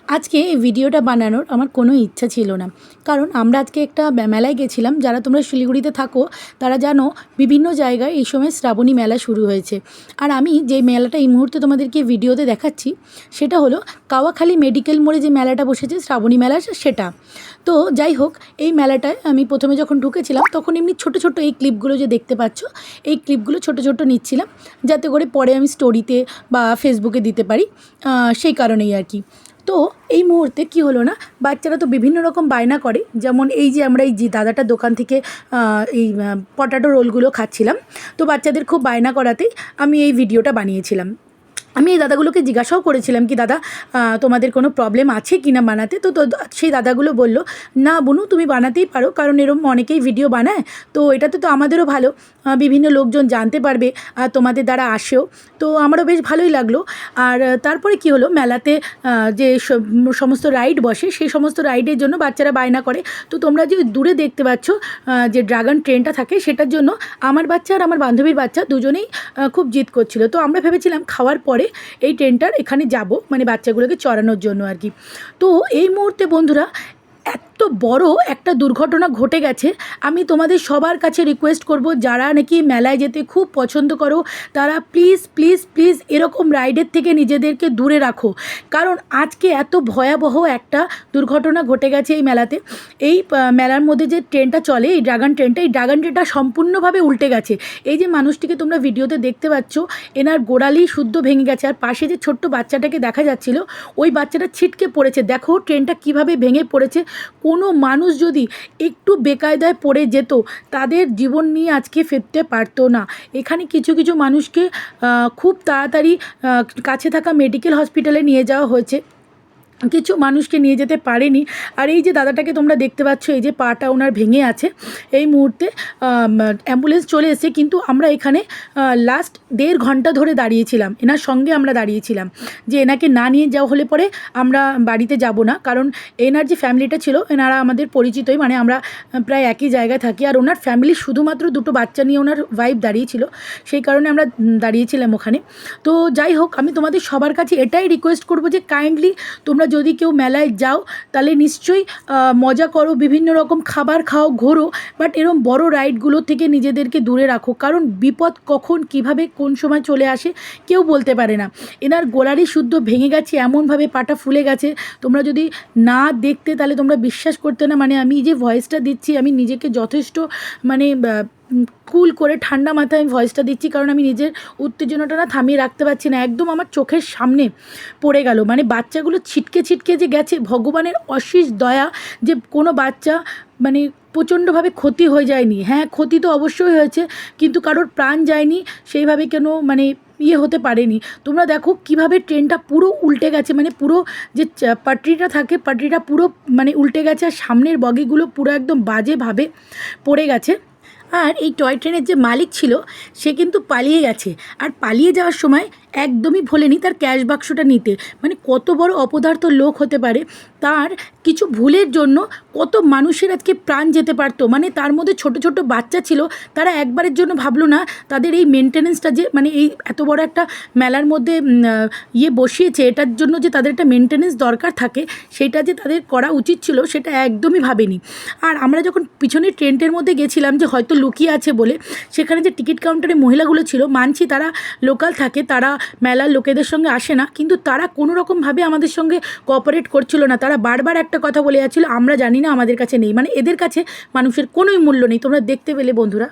আজকে এই ভিডিওটা বানানোর আমার কোনো ইচ্ছা ছিল না, কারণ আমরা আজকে একটা মেলায় গেছিলাম। যারা তোমরা শিলিগুড়িতে থাকো তারা জানো বিভিন্ন জায়গায় এই সময় শ্রাবণী মেলা শুরু হয়েছে। আর আমি যে মেলাটা এই মুহূর্তে তোমাদেরকে ভিডিওতে দেখাচ্ছি সেটা হলো কাওয়াখালী মেডিকেল মোড়ে যে মেলাটা বসেছে শ্রাবণী মেলা, সেটা। তো যাই হোক, এই মেলাটায় আমি প্রথমে যখন ঢুকেছিলাম তখন এমনি ছোটো ছোটো এই ক্লিপগুলো যে দেখতে পাচ্ছ, এই ক্লিপগুলো ছোটো ছোটো নিচ্ছিলাম, যাতে করে পরে আমি স্টোরিতে বা ফেসবুকে দিতে পারি, সেই কারণেই আর কি। তো এই মুহূর্তে কি হলো না, বাচ্চারা তো বিভিন্ন রকম বায়না করে, যেমন এই যে আমরা এই যে দাদাটার দোকান থেকে এই পটাটো রোলগুলো খাচ্ছিলাম। তো বাচ্চাদের খুব বায়না করাতেই আমি এই ভিডিওটা বানিয়েছিলাম। আমি এই দাদাগুলোকে জিজ্ঞাসাও করেছিলাম কি দাদা, তোমাদের কোনো প্রবলেম আছে কি না বানাতে। তো সেই দাদাগুলো বলল, না বুনু তুমি বানাতেই পারো, কারণ এরকম অনেকেই ভিডিও বানায়, তো এটাতে তো আমাদেরও ভালো, বিভিন্ন লোকজন জানতে পারবে আর তোমাদের দ্বারা আসেও। তো আমারও বেশ ভালোই লাগলো। আর তারপরে কি হলো, মেলাতে যে সমস্ত রাইড বসে সেই সমস্ত রাইডের জন্য বাচ্চারা বায়না করে। তো তোমরা যে দূরে দেখতে পাচ্ছ যে ড্রাগন ট্রেনটা থাকে, সেটার জন্য আমার বাচ্চা আর আমার বান্ধবীর বাচ্চা দুজনেই খুব জিদ করছিল। তো আমরা ভেবেছিলাম খাওয়ার পরে এই ট্রেনটার এখানে যাব, মানে বাচ্চাগুলোকে চড়ানোর জন্য আর কি। তো এই মুহূর্তে বন্ধুরা এত বড় একটা দুর্ঘটনা ঘটে গেছে। আমি তোমাদের সবার কাছে রিকোয়েস্ট করব, যারা নাকি মেলায় যেতে খুব পছন্দ করো তারা প্লিজ প্লিজ প্লিজ এরকম রাইডের থেকে নিজেদেরকে দূরে রাখো, কারণ আজকে এত ভয়াবহ একটা দুর্ঘটনা ঘটে গেছে এই মেলাতে। এই মেলার মধ্যে যে ট্রেনটা চলে, এই ড্রাগন ট্রেনটা সম্পূর্ণভাবে উল্টে গেছে। এই যে মানুষটিকে তোমরা ভিডিওতে দেখতে পাচ্ছ, এনার গোড়ালি শুদ্ধ ভেঙে গেছে, আর পাশে যে ছোট্ট বাচ্চাটাকে দেখা যাচ্ছিল, ওই বাচ্চাটা ছিটকে পড়েছে। দেখো ট্রেনটা কিভাবে ভেঙে পড়েছে। কোনো মানুষ যদি একটু বেকায়দায় পড়ে যেত, তাদের জীবন নিয়ে আজকে ফিরতে পারতো না। এখানে কিছু কিছু মানুষকে খুব তাড়াতাড়ি কাছে থাকা মেডিকেল হসপিটালে নিয়ে যাওয়া হয়েছে, কিছু মানুষকে নিয়ে যেতে পারেনি। আর এই যে দাদাটাকে তোমরা দেখতে পাচ্ছ, এই যে পাটা ওনার ভেঙে আছে, এই মুহূর্তে অ্যাম্বুলেন্স চলে এসেছে, কিন্তু আমরা এখানে লাস্ট 1.5 ঘন্টা ধরে দাঁড়িয়েছিলাম, এনার সঙ্গে আমরা দাঁড়িয়েছিলাম যে এনাকে না নিয়ে যাওয়া হলে পরে আমরা বাড়িতে যাব না। কারণ এনার যে ফ্যামিলিটা ছিল, এনারা আমাদের পরিচিতই, মানে আমরা প্রায় একই জায়গায় থাকি। আর ওনার ফ্যামিলি শুধুমাত্র 2টো বাচ্চা নিয়ে ওনার ওয়াইফ দাঁড়িয়েছিল, সেই কারণে আমরা দাঁড়িয়েছিলাম ওখানে। তো যাই হোক, আমি তোমাদের সবার কাছে এটাই রিকোয়েস্ট করবো যে কাইন্ডলি তোমরা যদি কেউ মেলায় যাও তাহলে নিশ্চয়ই মজা করো, বিভিন্ন রকম খাবার খাও, ঘোরো, বাট এরকম বড় রাইডগুলো থেকে নিজেদেরকে দূরে রাখো, কারণ বিপদ কখন কিভাবে কোন সময় চলে আসে কেউ বলতে পারে না। এনার গোড়ালি শুদ্ধ ভেঙে গেছে, এমনভাবে পাটা ফুলে গেছে, তোমরা যদি না দেখতে তাহলে তোমরা বিশ্বাস করতে না। মানে আমি যে ভয়েসটা দিচ্ছি, আমি নিজেকে যথেষ্ট মানে কুল করে ঠান্ডা মাথায় আমি ভয়েসটা দিচ্ছি, কারণ আমি নিজের উত্তেজনাটা না থামিয়ে রাখতে পারছি না। একদম আমার চোখের সামনে পড়ে গেল, মানে বাচ্চাগুলো ছিটকে ছিটকে যে গেছে, ভগবানের অশেষ দয়া যে কোনো বাচ্চা মানে প্রচণ্ডভাবে ক্ষতি হয়ে যায়নি। হ্যাঁ, ক্ষতি তো অবশ্যই হয়েছে, কিন্তু কারোর প্রাণ যায়নি সেইভাবে কেন মানে হতে পারেনি। তোমরা দেখো কিভাবে ট্রেনটা পুরো উল্টে গেছে, মানে পুরো যে পাটরিটা থাকে, পাটরিটা পুরো মানে উল্টে গেছে, আর সামনের বগিগুলো পুরো একদম বাজেভাবে পড়ে গেছে। আর এই টয় ট্রেনের যে মালিক ছিল সে কিন্তু পালিয়ে গেছে, আর পালিয়ে যাওয়ার সময় একদমই ভোলেনি তার ক্যাশ বাক্সটা নিতে। মানে কত বড় অপদার্থ লোক হতে পারে, তার কিছু ভুলের জন্য কত মানুষের আজকে প্রাণ যেতে পারতো। মানে তার মধ্যে ছোট ছোট বাচ্চা ছিল, তারা একবারের জন্য ভাবলো না তাদের এই মেনটেনেন্সটা যে মানে এই এত বড় একটা মেলার মধ্যে বসিয়েছে, এটার জন্য যে তাদের একটা মেনটেনেন্স দরকার থাকে, সেটা যে তাদের করা উচিত ছিল সেটা একদমই ভাবেনি। আর আমরা যখন পিছনের ট্রেনটার মধ্যে গেছিলাম, যে হয়তো লুকিয়ে আছে বলে, সেখানে যে টিকিট কাউন্টারে মহিলাগুলো ছিল, মানছি তারা লোকাল থাকে, তারা মেলার লোকেদের সঙ্গে আসে না, কিন্তু তারা কোনো রকমভাবে আমাদের সঙ্গে কোঅপারেট করছিল না। তারা বারবার একটা কথা বলে যাচ্ছিল, আমরা জানি না, আমাদের কাছে নেই। মানে এদের কাছে মানুষের কোনোই মূল্য নেই, তোমরা দেখতে পেলে বন্ধুরা।